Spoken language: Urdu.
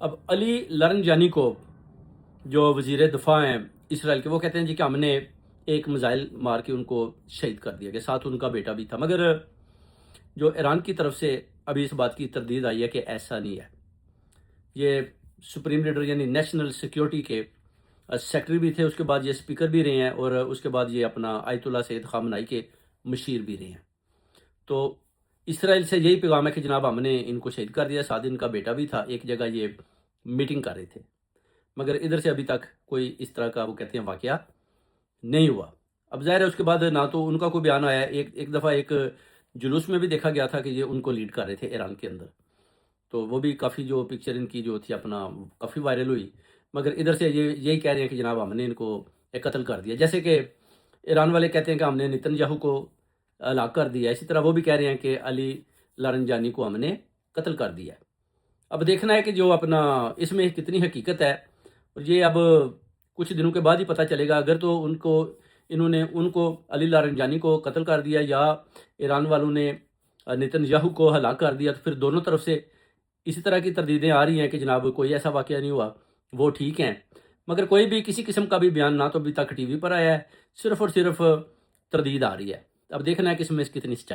اب علی لارنجانی کو جو وزیر دفاع ہیں اسرائیل کے، وہ کہتے ہیں جی کہ ہم نے ایک میزائل مار کے ان کو شہید کر دیا، کہ ساتھ ان کا بیٹا بھی تھا، مگر جو ایران کی طرف سے ابھی اس بات کی تردید آئی ہے کہ ایسا نہیں ہے۔ یہ سپریم لیڈر یعنی نیشنل سیکیورٹی کے سیکرٹری بھی تھے، اس کے بعد یہ اسپیکر بھی رہے ہیں، اور اس کے بعد یہ اپنا آیت اللہ سید خامنائی کے مشیر بھی رہے ہیں۔ تو اسرائیل سے یہی پیغام ہے کہ جناب ہم نے ان کو شہید کر دیا، ساتھ ان کا بیٹا بھی تھا، ایک جگہ یہ میٹنگ کر رہے تھے، مگر ادھر سے ابھی تک کوئی اس طرح کا وہ کہتے ہیں واقعہ نہیں ہوا۔ اب ظاہر ہے اس کے بعد نہ تو ان کا کوئی بیان آیا ہے، ایک دفعہ ایک جلوس میں بھی دیکھا گیا تھا کہ یہ ان کو لیڈ کر رہے تھے ایران کے اندر، تو وہ بھی کافی جو پکچر ان کی جو تھی اپنا کافی وائرل ہوئی، مگر ادھر سے یہی کہہ رہے ہیں کہ جناب ہم نے ان کو قتل کر دیا، جیسے کہ ایران والے کہتے ہیں کہ ہم نے نتن یاہو کو ہلاک کر دیا، اسی طرح وہ بھی کہہ رہے ہیں کہ علی لارنجانی کو ہم نے قتل کر دیا۔ اب دیکھنا ہے کہ جو اپنا اس میں کتنی حقیقت ہے، اور یہ اب کچھ دنوں کے بعد ہی پتہ چلے گا۔ اگر تو انہوں نے ان کو علی لارنجانی کو قتل کر دیا، یا ایران والوں نے نتن یاہو کو ہلاک کر دیا، تو پھر دونوں طرف سے اسی طرح کی تردیدیں آ رہی ہیں کہ جناب کوئی ایسا واقعہ نہیں ہوا، وہ ٹھیک ہیں، مگر کوئی بھی کسی قسم کا بھی بیان نہ تو ابھی تک ٹی وی پر آیا ہے، صرف اور صرف تردید آ رہی ہے۔ اب دیکھنا ہے کہ اس میں کتنی سچائی